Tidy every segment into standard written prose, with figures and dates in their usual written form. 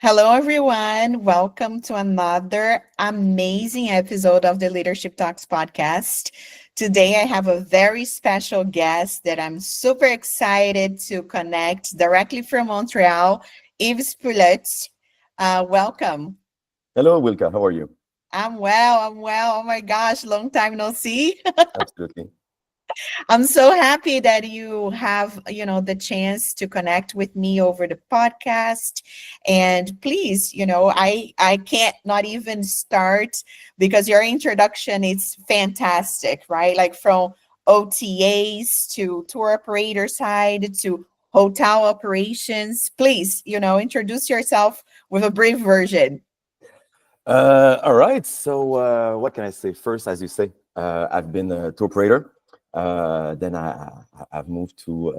Hello, everyone. Welcome to another amazing episode of the Leadership Talks podcast. Today, I have a very special guest that I'm super excited to connect directly from Montreal, Yves Pouliot. Welcome. Hello, Wilka. How are you? I'm well. I'm well. Oh my gosh, long time no see. Absolutely. I'm so happy that you have, the chance to connect with me over the podcast. And please, I can't not even start because your introduction is fantastic, right? Like from OTAs to tour operator side to hotel operations. Please, introduce yourself with a brief version. All right. What can I say? First, as you say, I've been a tour operator. Then I've moved to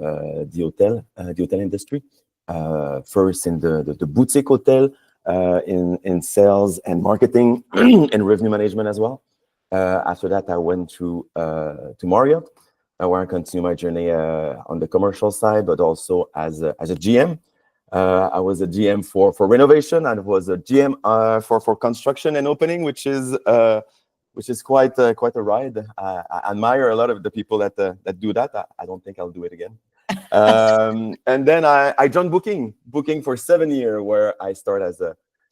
the hotel industry. First in the boutique hotel, in sales and marketing and revenue management as well. After that, I went to Marriott, where I continue my journey on the commercial side, but also as a GM. I was a GM for renovation, and was a GM for construction and opening, which is quite a ride. I admire a lot of the people that do that. I don't think I'll do it again. And then I joined booking for 7 years, where I started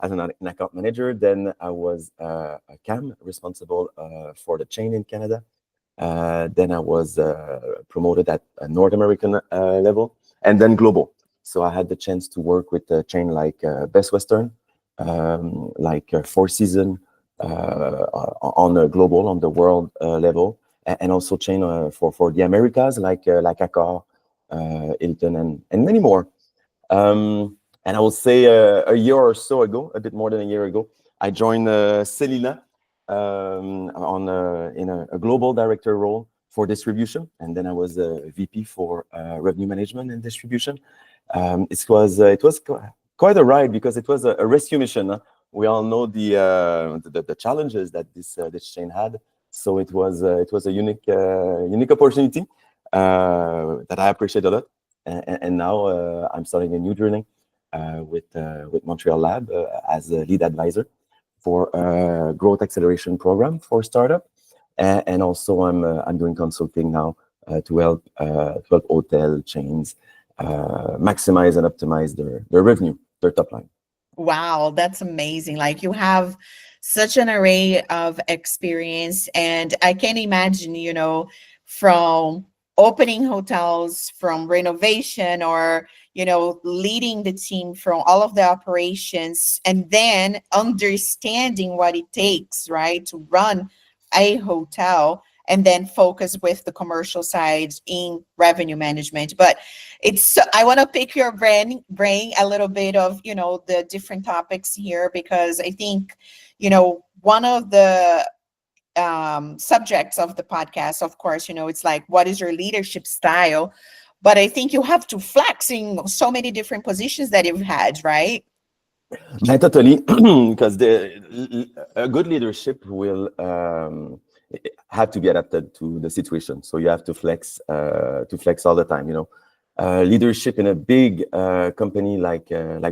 as an account manager. Then I was a CAM responsible for the chain in Canada. Then I was promoted at a North American level, and then global. So I had the chance to work with a chain like Best Western, like Four Seasons, on the global, on the world level, and also chain for the Americas like Accor, Hilton, and many more. And I will say a year or so ago, a bit more than a year ago, I joined Celina in a global director role for distribution, and then I was a VP for revenue management and distribution. It was quite a ride because it was a rescue mission. Huh? We all know the challenges that this chain had, so it was a unique opportunity that I appreciate a lot. And now I'm starting a new journey with Montreal Lab as a lead advisor for a growth acceleration program for startup, and also I'm doing consulting now to help hotel chains maximize and optimize their revenue, their top line. Wow, that's amazing. Like you have such an array of experience, and I can imagine, from opening hotels, from renovation, or, leading the team from all of the operations, and then understanding what it takes, right, to run a hotel and then focus with the commercial side in revenue management. But I want to pick your brain a little bit of the different topics here, because I think one of the subjects of the podcast, of course, it's like, what is your leadership style? But I think you have to flex in so many different positions that you've had, right? Yeah, totally, because a good leadership will have to be adapted to the situation. So you have to flex all the time. Leadership in a big company like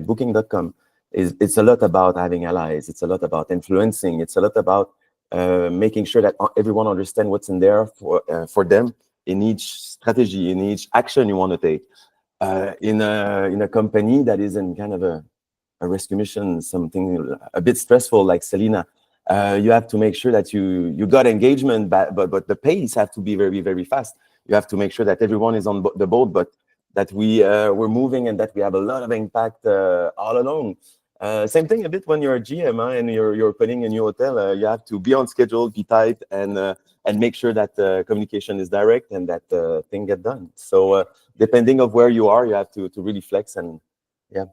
Booking.com it's a lot about having allies. It's a lot about influencing. It's a lot about making sure that everyone understands what's in there for them in each strategy, in each action you want to take. In a company that is in kind of a rescue mission, something a bit stressful like Celina, you have to make sure that you got engagement, but the pace have to be very, very fast. You have to make sure that everyone is on the boat, but that we're moving and that we have a lot of impact all along. Same thing a bit when you're a GM and you're opening a new hotel. You have to be on schedule, be tight, and make sure that communication is direct and that thing get done. So depending of where you are, you have to really flex and yeah.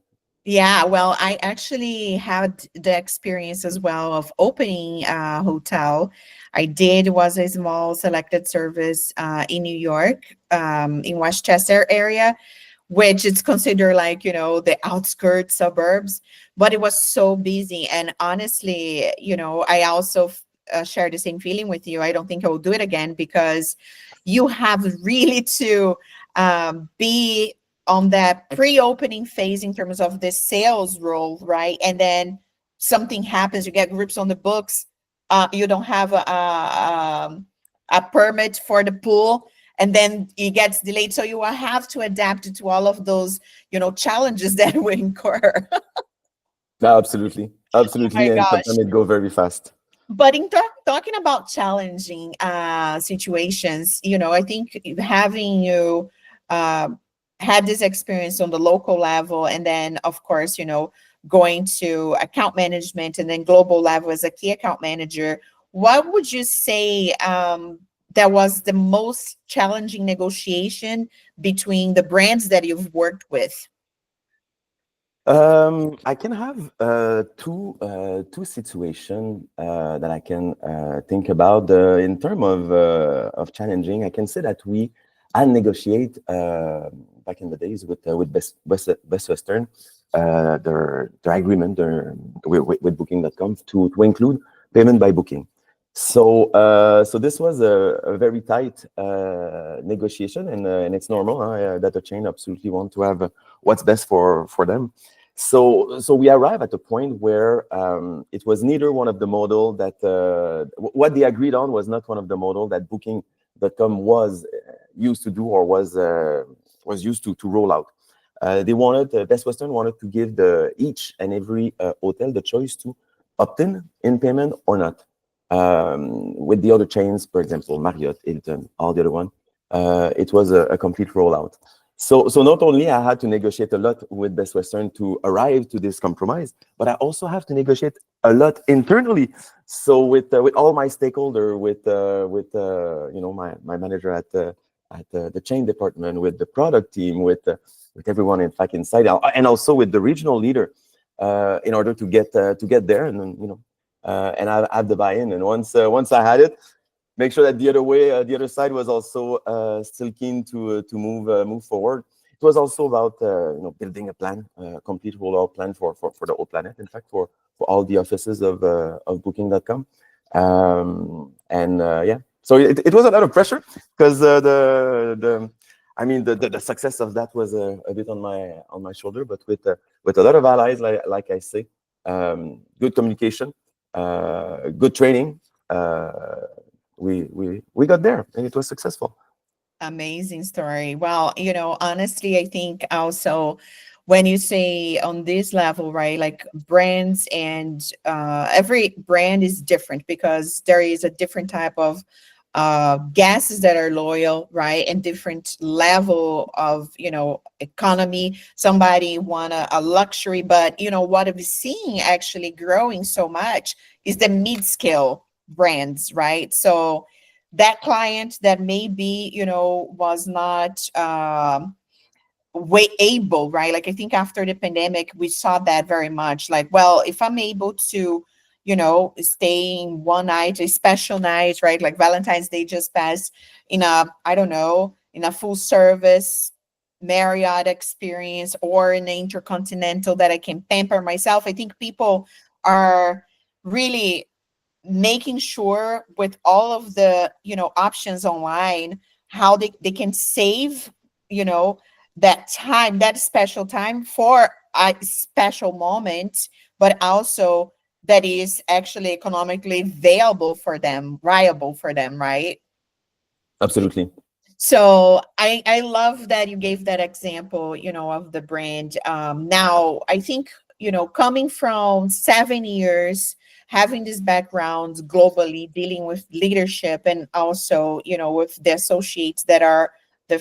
Yeah, well, I actually had the experience as well of opening a hotel. I did was a small selected service in New York, in Westchester area, which is considered like, the outskirts suburbs, but it was so busy. And honestly, I also share the same feeling with you. I don't think I will do it again because you have really to be on that pre-opening phase in terms of the sales role, right? And then something happens, you get groups on the books, you don't have a permit for the pool, and then it gets delayed. So you will have to adapt to all of those, challenges that we incur. Yeah, absolutely, Oh absolutely, my and gosh. sometimes it go very fast. But in talking about challenging situations, I think having you uh, had this experience on the local level, and then of course, going to account management and then global level as a key account manager, what would you say that was the most challenging negotiation between the brands that you've worked with? I can have two situation that I can think about in terms of challenging. I can say that I negotiate back in the days with Best Western their agreement with Booking.com to include payment by booking. So this was a very tight negotiation, and it's normal that a chain absolutely want to have what's best for them. So we arrive at a point where it was neither one of the model that what they agreed on was not one of the model that Booking.com was used to do or was used to roll out. They wanted Best Western wanted to give each and every hotel the choice to opt in payment or not. With the other chains, for example, Marriott, Hilton, all the other one, it was a complete rollout. So not only I had to negotiate a lot with Best Western to arrive to this compromise, but I also have to negotiate a lot internally. So with all my stakeholder, with my manager at the chain department, with the product team, with everyone in fact inside, and also with the regional leader, in order to get there, and then, and I have the buy-in. And once I had it, make sure that the other side was also still keen to move forward. It was also about building a plan, complete rollout plan for the whole planet. In fact, for all the offices of Booking.com, and yeah. So it was a lot of pressure because the success of that was a bit on my shoulder, but with a lot of allies, like I say, good communication, good training. We got there, and it was successful. Amazing story. Well, honestly, I think also when you say on this level, right, like brands and every brand is different because there is a different type of guests that are loyal, right, and different level of economy. Somebody want a luxury, but what I'm seeing actually growing so much is the mid-scale brands, right? So that client that maybe was not way able, right? Like I think after the pandemic we saw that very much, like, well, if I'm able to staying one night, a special night, right, like Valentine's Day just passed, in a, I don't know, in a full service Marriott experience or an intercontinental that I can pamper myself, I think people are really making sure with all of the options online how they can save you know that time, that special time for a special moment, but also that is actually economically viable for them, right? Absolutely. So I love that you gave that example, of the brand. Now I think, coming from 7 years, having this background globally, dealing with leadership, and also, with the associates that are the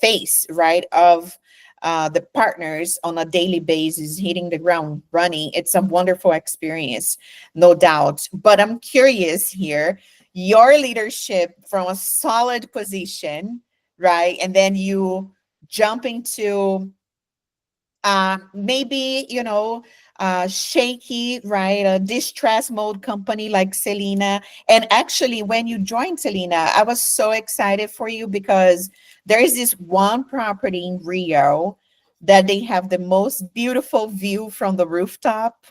face, right, of the partners on a daily basis, hitting the ground running. It's a wonderful experience, no doubt. But I'm curious here, your leadership from a solid position, right? And then you jump into maybe, shaky, right? A distress mode company like Selena. And actually, when you joined Selena, I was so excited for you because there is this one property in Rio that they have the most beautiful view from the rooftop.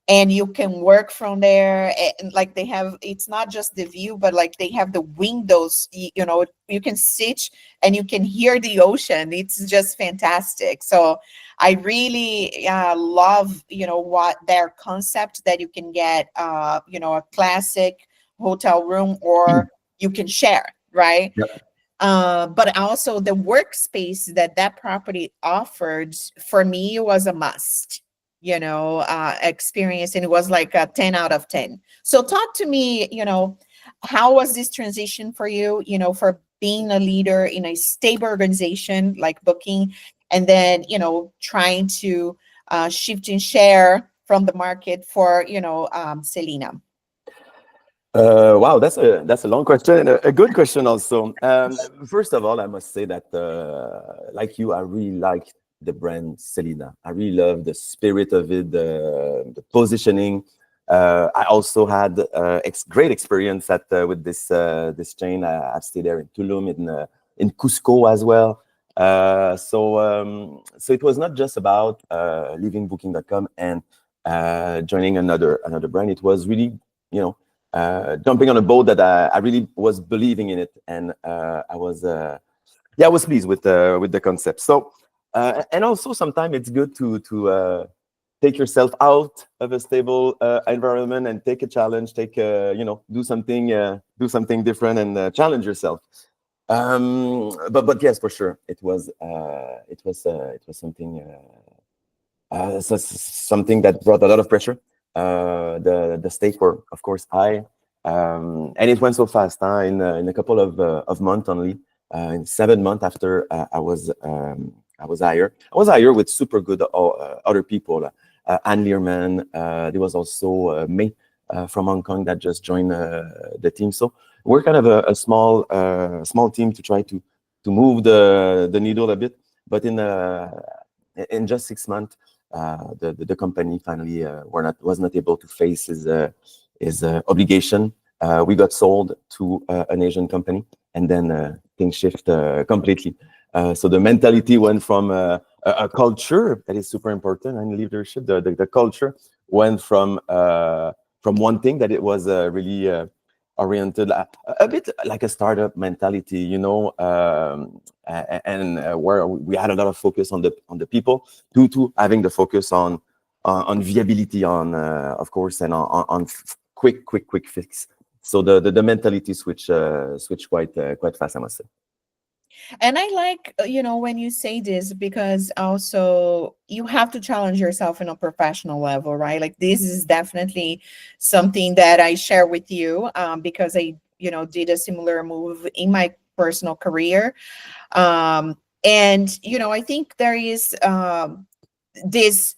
and you can work from there. And like they have, it's not just the view, but like they have the windows, you know, you can sit and you can hear the ocean. It's just fantastic. So I really love, you know, what their concept that you can get, you know, a classic hotel room, or you can share, right? Yep. But also the workspace that that property offered for me was a must, you know, experience. And it was like a 10 out of 10. So talk to me, you know, how was this transition for you, you know, for being a leader in a stable organization like Booking, and then, you know, trying to shift and share from the market for, you know, Selena. Wow, that's a long question and a good question also. First of all, I must say that, like you, I really like the brand Selena. I really love the spirit of it, the positioning. I also had great experience at with this chain. I've stayed there in Tulum, in Cusco as well. So it was not just about leaving Booking.com and joining another brand. It was really, you know, jumping on a boat that I really was believing in it, and I was pleased with the concept. So and also sometimes it's good to take yourself out of a stable environment and take a challenge, take you know, do something different and challenge yourself. But yes, for sure, it was something. Something that brought a lot of pressure. The stakes were, of course, high, and it went so fast. In a couple of months only, in 7 months after I was hired. I was hired with super good other people. Anne Learman. There was also May from Hong Kong that just joined the team. So we're kind of a small team to try to move the needle a bit. But in just 6 months, the company finally was not able to face his obligation. We got sold to an Asian company, and then things shift completely. So the mentality went from a culture that is super important in leadership. The culture went from one thing that it was really oriented a bit like a startup mentality, you know, and where we had a lot of focus on the people, to having the focus on viability, on of course, and on quick fix. So the mentality switch quite fast, I must say. And I like, you know, when you say this, because also you have to challenge yourself in a professional level, right? Like this is definitely something that I share with you, because I, you know, did a similar move in my personal career. And, you know, I think there is this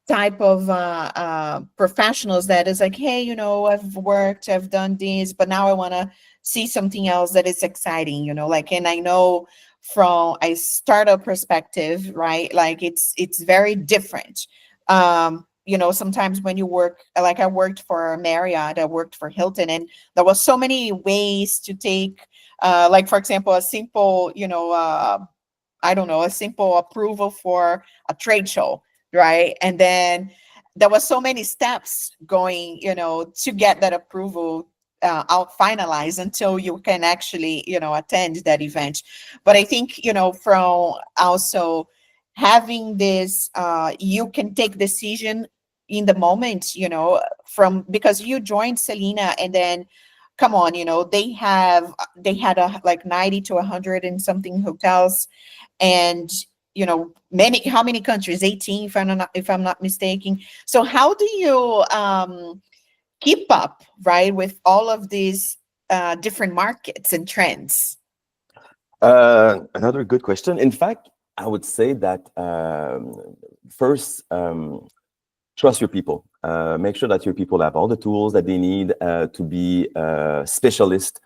type of professionals that is like, hey, you know, I've worked, I've done this, but now I want to see something else that is exciting, you know, like. And I know from a startup perspective, right, like it's very different. You know, sometimes when you work, like I worked for Marriott, I worked for Hilton, and there was so many ways to take, like for example, a simple, you know, I don't know, a simple approval for a trade show, right? And then there was so many steps going, you know, to get that approval out finalized until you can actually, you know, attend that event. But I think, you know, from also having this, you can take decision in the moment, you know, from, because you joined Selena, and then come on, you know, they had a like 90 to 100 and something hotels, and you know, many, how many countries, 18 if I'm not mistaken. So how do you keep up, right, with all of these different markets and trends? Another good question. In fact, I would say that first, trust your people. Make sure that your people have all the tools that they need to be specialist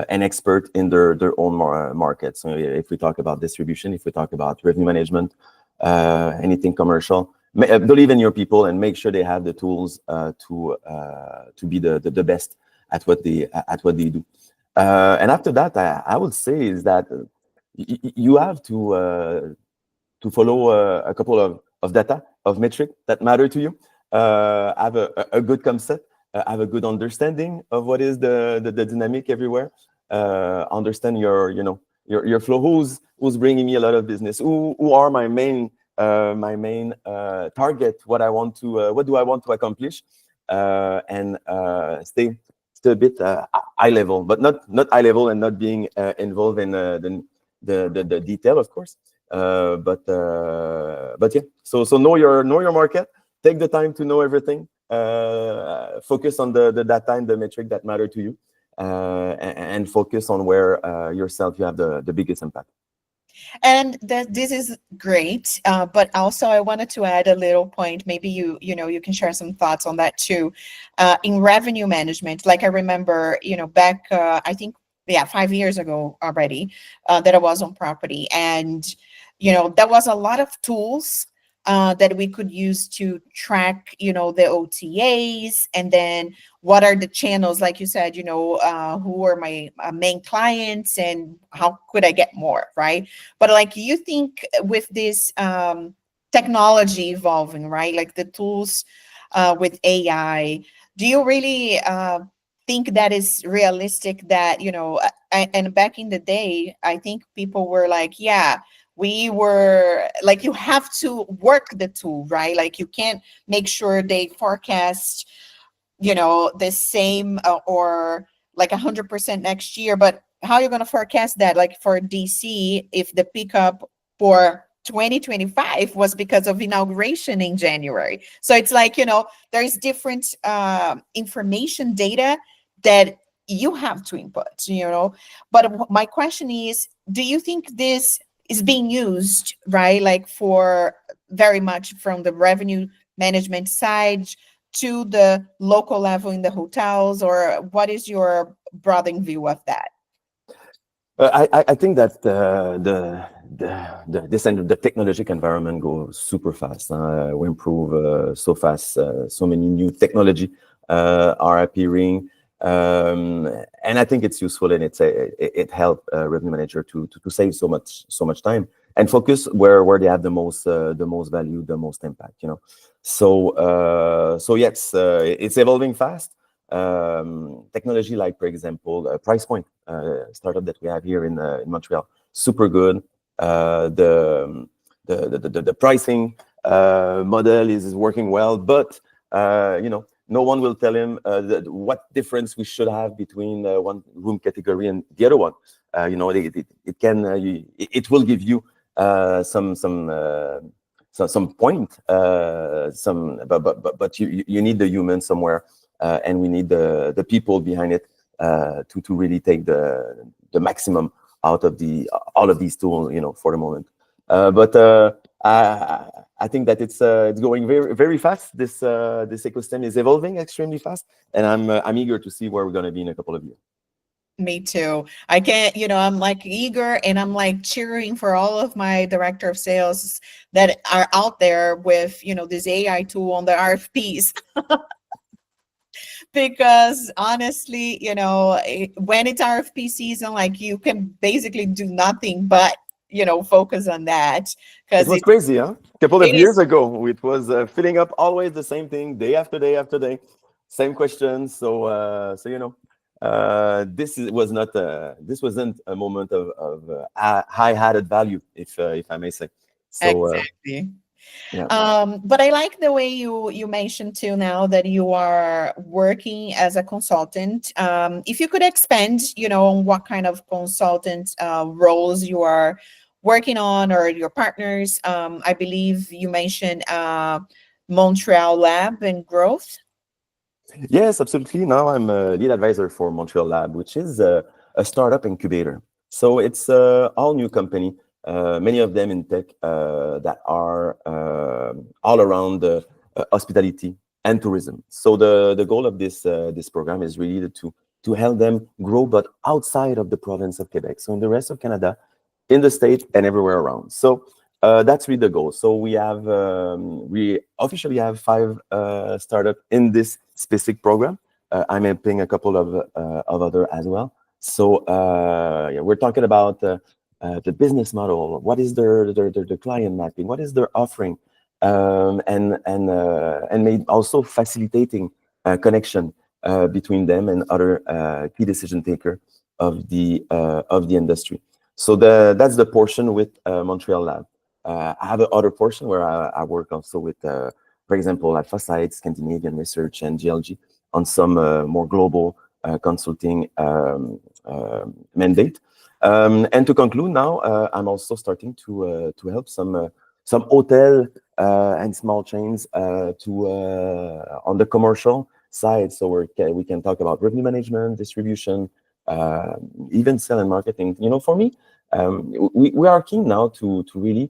and expert in their own market. So if we talk about distribution, if we talk about revenue management, anything commercial, believe in your people and make sure they have the tools to be the best at what they do. And after that, I would say is that you have to follow a couple of data, of metric that matter to you. have a good concept, have a good understanding of what is the dynamic everywhere, understand your flow, who's bringing me a lot of business, who are my main target, what do I want to accomplish, and stay a bit high level, but not high level and not being involved in the detail, of course. But yeah, so know your market, take the time to know everything, focus on the data and the metric that matter to you, and focus on where yourself you have the biggest impact. And that this is great, but also I wanted to add a little point. Maybe you can share some thoughts on that too. In revenue management, like I remember, back I think, yeah, 5 years ago already, that I was on property, and there was a lot of tools that we could use to track, the OTAs, and then what are the channels, like you said, who are my main clients and how could I get more, right? But like, you think with this technology evolving, right? Like the tools with AI, do you really think that is realistic that, and back in the day, I think people were like, yeah, we were like, you have to work the tool, right? Like you can't make sure they forecast, the same or like 100% next year. But how are you going to forecast that? Like for DC, if the pickup for 2025 was because of inauguration in January. So it's like, there's different information data that you have to input. But my question is, do you think this is being used, right? Like for very much from the revenue management side to the local level in the hotels, or what is your broadening view of that? I think that the technological environment goes super fast. We improve so fast. So many new technology are appearing, and I think it's useful, and it helps revenue manager to save so much time and focus where they have the most value, the most impact. So yes, it's evolving fast. Technology, like for example, Price Point, startup that we have here in Montreal, super good. The pricing model is working well, but no one will tell him what difference we should have between one room category and the other one. It will give you some point, but you need the human somewhere, and we need the people behind it to really take the maximum out of all of these tools, for the moment. But I think that it's going very, very fast. This ecosystem is evolving extremely fast, and I'm eager to see where we're going to be in a couple of years. Me too. I can't, I'm like eager, and I'm like cheering for all of my director of sales that are out there with, this AI tool on the RFPs. Because honestly, when it's RFP season, like you can basically do nothing but, focus on that, It because was crazy, huh? A couple of it years is ago, it was filling up always the same thing, day after day after day, same questions. This wasn't a moment of high added value, if I may say. exactly. Yeah. But I like the way you mentioned too now that you are working as a consultant. If you could expand, on what kind of consultant roles you are working on, or your partners. I believe you mentioned Montreal Lab and Growth. Yes, absolutely. Now I'm a lead advisor for Montreal Lab, which is a startup incubator. So it's all new company, many of them in tech, that are all around hospitality and tourism. So the goal of this program is really to help them grow, but outside of the province of Quebec. So in the rest of Canada, in the state, and everywhere around. So that's really the goal. So we officially have 5 startups in this specific program. I'm helping a couple of other as well. So yeah, we're talking about the business model. What is their client mapping? What is their offering? and made also facilitating connection between them and other key decision taker of the industry. So that's the portion with Montreal Lab. I have another portion where I work also with, for example, Alpha Site, Scandinavian Research, and GLG on some more global consulting mandate. And to conclude now, I'm also starting to help some hotel and small chains to on the commercial side. So we can talk about revenue management, distribution, uh, even sell and marketing. You know, for me, we are keen now to really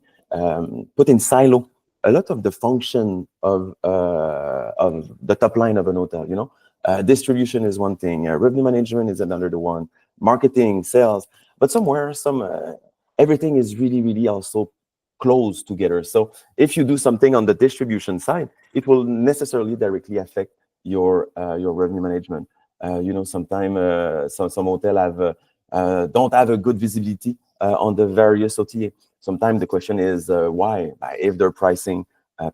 put in silo a lot of the function of the top line of an hotel. You know, distribution is one thing, revenue management is another the one, marketing, sales, but somewhere everything is really also close together. So if you do something on the distribution side, it will necessarily directly affect your revenue management. You know, sometimes some hotel have don't have a good visibility on the various OTA. Sometimes the question is why? If their pricing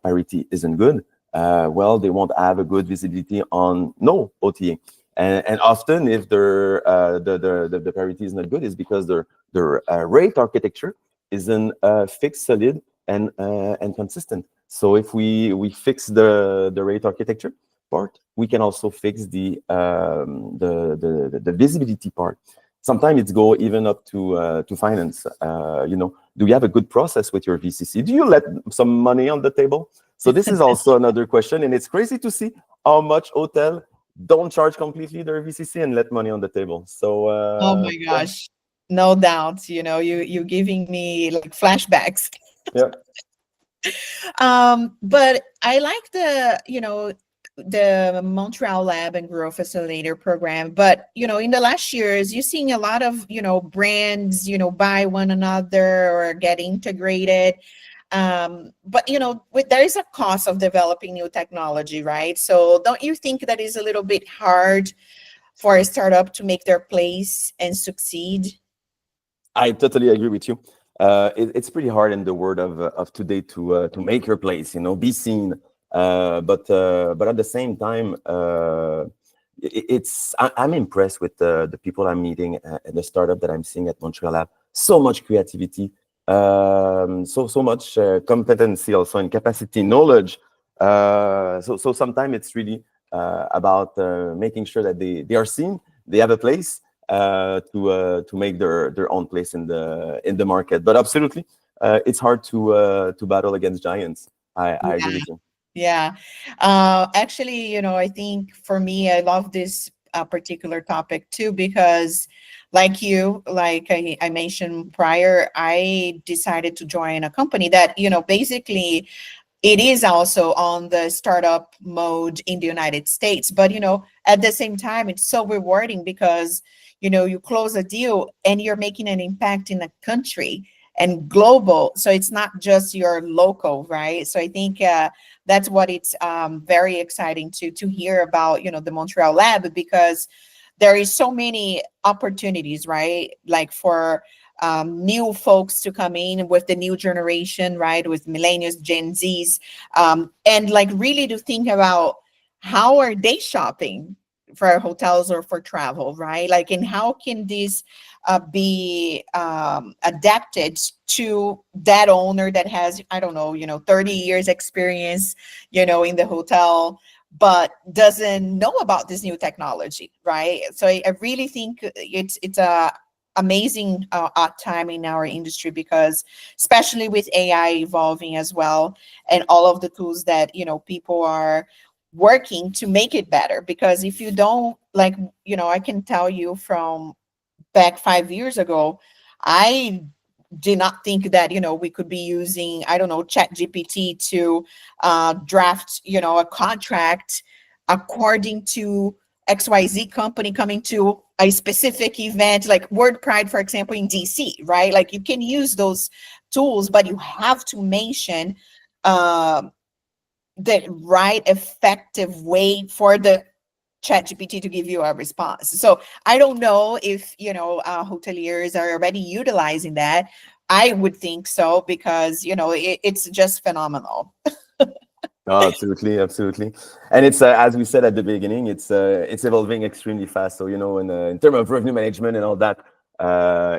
parity isn't good, well, they won't have a good visibility on no OTA. And often, if their the parity is not good, is because their rate architecture isn't fixed, solid, and consistent. So if we fix the rate architecture part, we can also fix the visibility part. Sometimes it's go even up to finance. You know, do you have a good process with your VCC? Do you let some money on the table? So this is also another question, and it's crazy to see how much hotel don't charge completely their VCC and let money on the table. So Oh my yeah, gosh. No doubt, you giving me like flashbacks. yeah. But I like the Montreal Lab and Grow Facilitator program. But, in the last years, you're seeing a lot of, brands, buy one another or get integrated. But, there is a cost of developing new technology, right? So don't you think that is a little bit hard for a startup to make their place and succeed? I totally agree with you. It's pretty hard in the world of today to make your place, you know, be seen. But at the same time, I'm impressed with the people I'm meeting and the startup that I'm seeing at Montreal Lab. So much creativity, so much competency also and capacity, knowledge. So sometimes it's really about making sure that they are seen, they have a place to make their own place in the market. But absolutely, it's hard to battle against giants. I agree with you. Yeah. Actually, I think for me, I love this particular topic too, because like I mentioned prior, I decided to join a company that, basically it is also on the startup mode in the United States. But, at the same time, it's so rewarding because, you close a deal and you're making an impact in a country and global. So it's not just your local, right? So I think that's what it's very exciting to hear about, the Montreal Lab, because there is so many opportunities, right? Like for new folks to come in with the new generation, right? With millennials, Gen Zs, and like really to think about how are they shopping for hotels or for travel, right? Like, and how can this be adapted to that owner that has, I don't know, 30 years experience, in the hotel, but doesn't know about this new technology, right? So I really think it's a amazing time in our industry, because especially with AI evolving as well, and all of the tools that people are working to make it better. Because if you don't, like, I can tell you from back 5 years ago, I did not think that we could be using, I don't know, Chat GPT to draft a contract according to XYZ company coming to a specific event, like Word Pride, for example, in DC, right? Like you can use those tools, but you have to mention uh, the right effective way for the chat gpt to give you a response. So I don't know if hoteliers are already utilizing that. I would think so, because it's just phenomenal. Oh, absolutely, absolutely. And it's as we said at the beginning, it's evolving extremely fast. So in terms of revenue management and all that,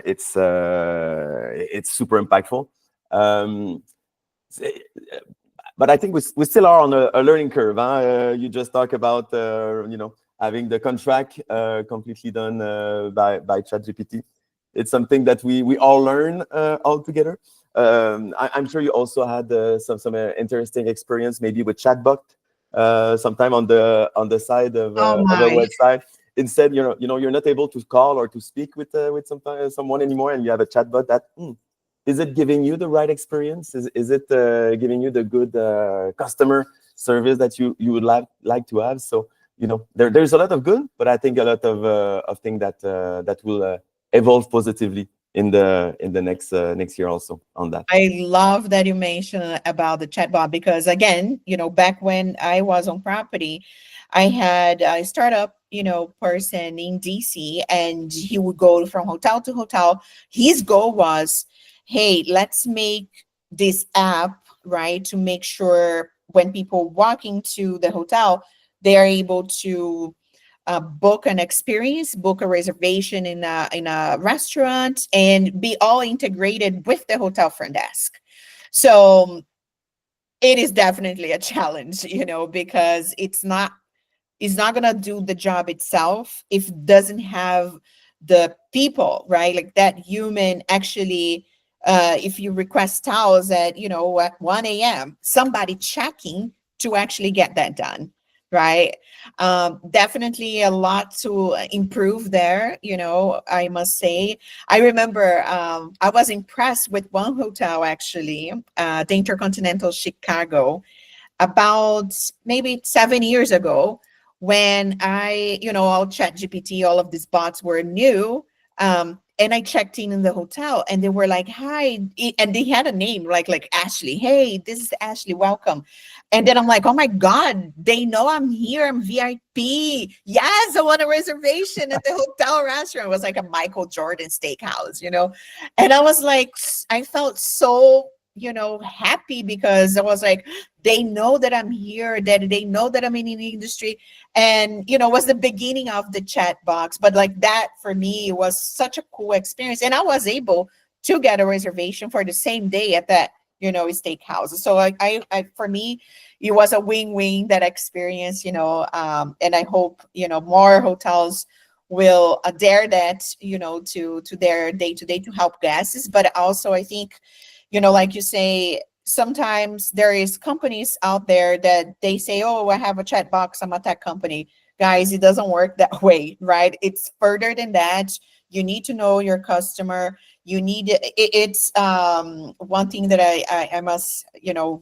it's super impactful. Um, but I think we still are on a learning curve. Huh? You just talk about having the contract completely done by ChatGPT. It's something that we all learn all together. I'm sure you also had some interesting experience maybe with chatbot sometime on the side Oh of a my. website. Instead, you're not able to call or to speak with someone anymore, and you have a chatbot that. Is it giving you the right experience? Is it giving you the good customer service that you would like to have? So there's a lot of good, but I think a lot of things that will evolve positively in the next year also on that. I love that you mentioned about the chatbot because again, back when I was on property, I had a startup, person in DC and he would go from hotel to hotel. His goal was, hey, let's make this app, right, to make sure when people walk into the hotel, they are able to book an experience, book a reservation in a restaurant, and be all integrated with the hotel front desk. So it is definitely a challenge, because it's not gonna do the job itself if it doesn't have the people, right? Like that human actually. If you request towels at 1 a.m., somebody checking to actually get that done, right? Definitely a lot to improve there. I must say. I remember I was impressed with one hotel actually, the Intercontinental Chicago, about maybe 7 years ago when all chat GPT, all of these bots were new. And I checked in the hotel and they were like, hi. And they had a name like Ashley. Hey, this is Ashley. Welcome. And then I'm like, oh my God, they know I'm here. I'm VIP. Yes, I want a reservation at the hotel restaurant. It was like a Michael Jordan steakhouse. And I was like, I felt so, happy because I was like, they know that I'm here, that they know that I'm in the industry. And, was the beginning of the chat box. But like that for me was such a cool experience. And I was able to get a reservation for the same day at that, steakhouse. So for me, it was a win-win that experience, and I hope, more hotels will dare that, to their day-to-day to help guests. But also I think, like you say, sometimes there is companies out there that they say, oh, I have a chat box, I'm a tech company. Guys, it doesn't work that way, right? It's further than that. You need to know your customer. You need it's one thing that I must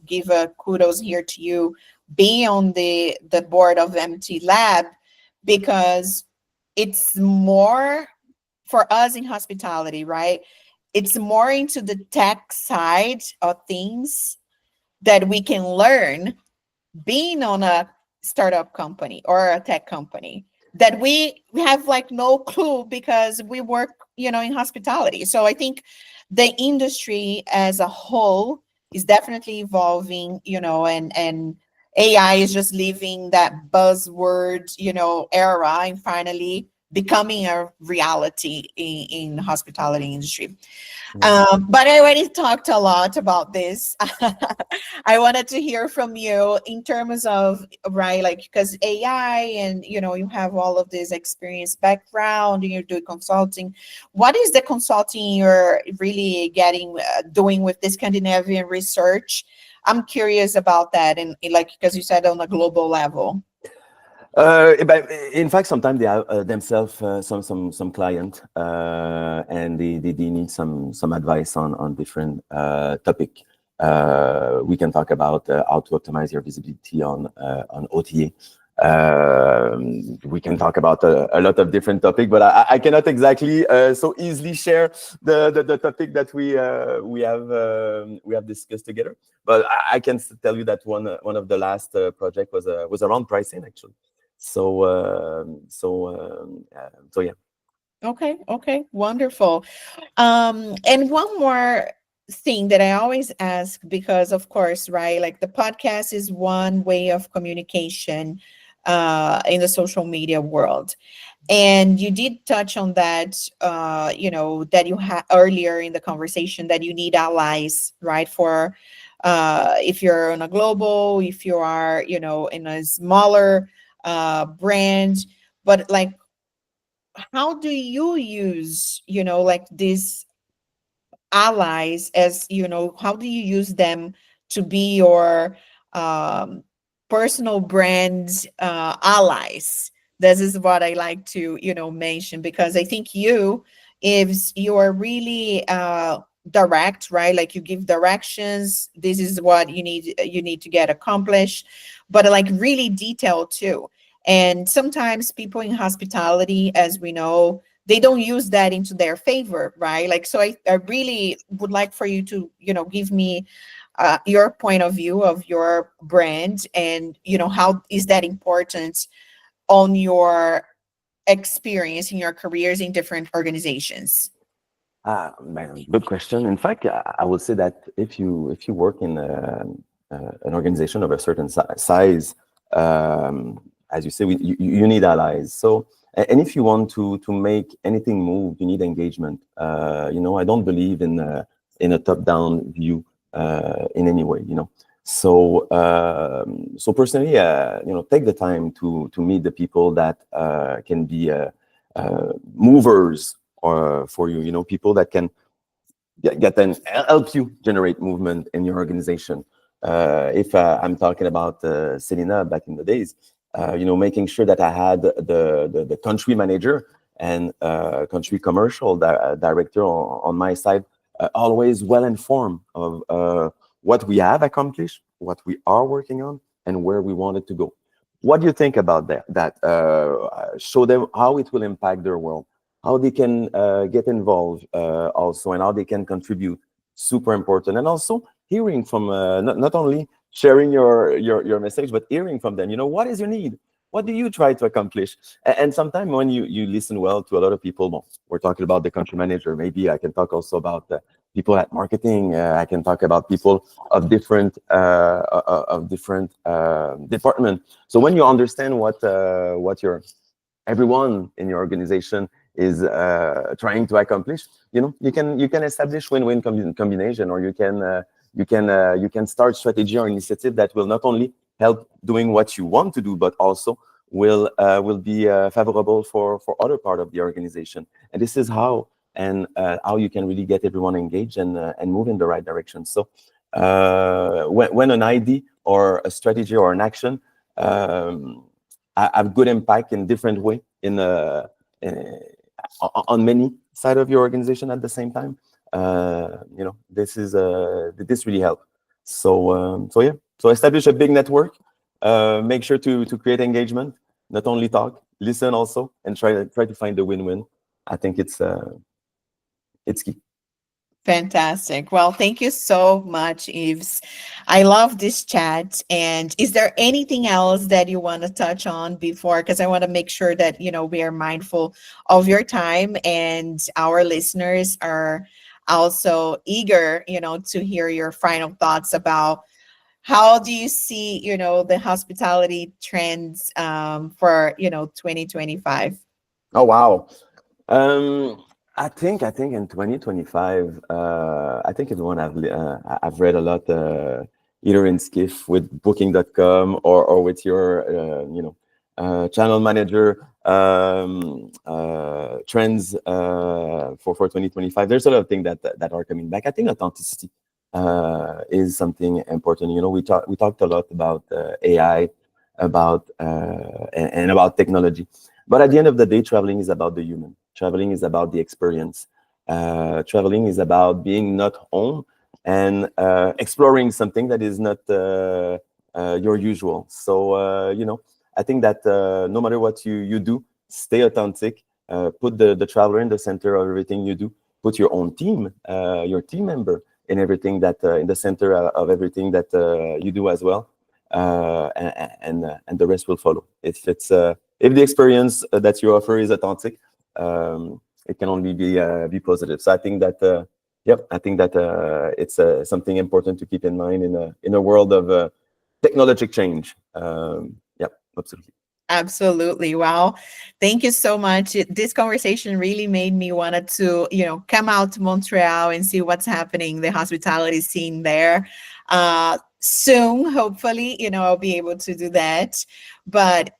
give a kudos here to you, being on the board of MT Lab, because it's more for us in hospitality, right? It's more into the tech side of things that we can learn being on a startup company or a tech company that we have like no clue because we work in hospitality. So I think the industry as a whole is definitely evolving, and AI is just leaving that buzzword era and finally becoming a reality in the hospitality industry. Yeah. But I already talked a lot about this. I wanted to hear from you in terms of, right, like, because AI and, you have all of this experience background and you're doing consulting. What is the consulting you're really doing with this Scandinavian research? I'm curious about that. And like, because you said on a global level. But in fact, sometimes they have themselves some client, and they need some advice on different topic. We can talk about how to optimize your visibility on OTA. We can talk about a lot of different topics, but I cannot exactly so easily share the topic that we have discussed together. But I can tell you that one of the last project was around pricing actually. So yeah. Okay. Okay. Wonderful. And one more. thing that I always ask, because of course, right, like the podcast is one way of communication in the social media world. And you did touch on that, that you had earlier in the conversation, that you need allies, right? For if you're on a global, if you are, in a smaller brand, but like, how do you use, like this allies, as how do you use them to be your um, personal brand allies? This is what I like to mention, because I think if you are really direct, right, like you give directions, this is what you need to get accomplished, but like really detailed too. And sometimes people in hospitality, as we know, they don't use that into their favor, right? Like, so I really would like for you to, give me your point of view of your brand, and, how is that important on your experience in your careers in different organizations? Man, good question. In fact, I would say that if you work in an organization of a certain size, as you say, you need allies. So, and if you want to make anything move, you need engagement. I don't believe in a top-down view in any way. So personally, take the time to meet the people that can be movers or for you, people that can get and help you generate movement in your organization. If I'm talking about Selena back in the days, making sure that I had the country manager and country commercial director on my side, always well informed of what we have accomplished, what we are working on, and where we wanted to go. What do you think about that? Show them how it will impact their world, how they can get involved also, and how they can contribute. Super important. And also hearing from not only sharing your message, but hearing from them. What is your need? What do you try to accomplish? And sometimes when you listen well to a lot of people, well, we're talking about the country manager. Maybe I can talk also about people at marketing. I can talk about people of different department. So when you understand what your everyone in your organization is trying to accomplish, you can establish win-win combination, or you can start strategy or initiative that will not only help doing what you want to do, but also will be favorable for other part of the organization. And this is how you can really get everyone engaged and move in the right direction. So when an idea or a strategy or an action have good impact in different way in on many side of your organization at the same time. This really help. So yeah. So establish a big network. Make sure to create engagement, not only talk, listen also, and try to find the win-win. I think it's key. Fantastic. Well, thank you so much, Yves. I love this chat. And is there anything else that you want to touch on before? Because I want to make sure that, we are mindful of your time, and our listeners are also eager, to hear your final thoughts about how do you see, the hospitality trends for, 2025? Oh wow. Um, I think in 2025, I think everyone I've read a lot, either in Skiff with Booking.com or with your channel manager trends for 2025. There's a lot of things that are coming back. I think authenticity is something important. We talked a lot about AI, about and about technology. But at the end of the day, traveling is about the human. Traveling is about the experience. Traveling is about being not home and exploring something that is not your usual. So, I think that no matter what you do, stay authentic. Put the traveler in the center of everything you do. Put your own team, your team member in everything that in the center of everything that you do as well, and the rest will follow. If the experience that you offer is authentic, it can only be positive. So I think that Yep, I think that it's something important to keep in mind in a world of technologic change. Yep, absolutely. Absolutely. Well, thank you so much. This conversation really made me wanted to, come out to Montreal and see what's happening, the hospitality scene there. Soon, hopefully, I'll be able to do that. But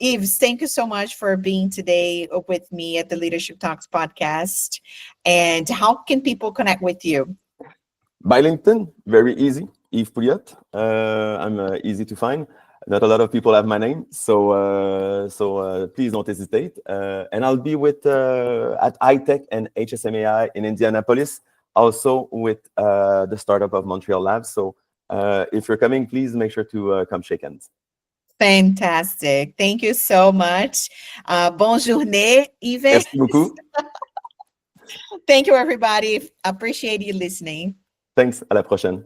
Yves, thank you so much for being today with me at the Leadership Talks podcast. And how can people connect with you? By LinkedIn, very easy. Yves Pouliot. I'm easy to find. Not a lot of people have my name, so please don't hesitate. And I'll be with at iTech and HSMAI in Indianapolis, also with the startup of Montreal Labs. So if you're coming, please make sure to come shake hands. Fantastic. Thank you so much. Bonne journée, Yves. Merci beaucoup. Thank you, everybody. Appreciate you listening. Thanks. À la prochaine.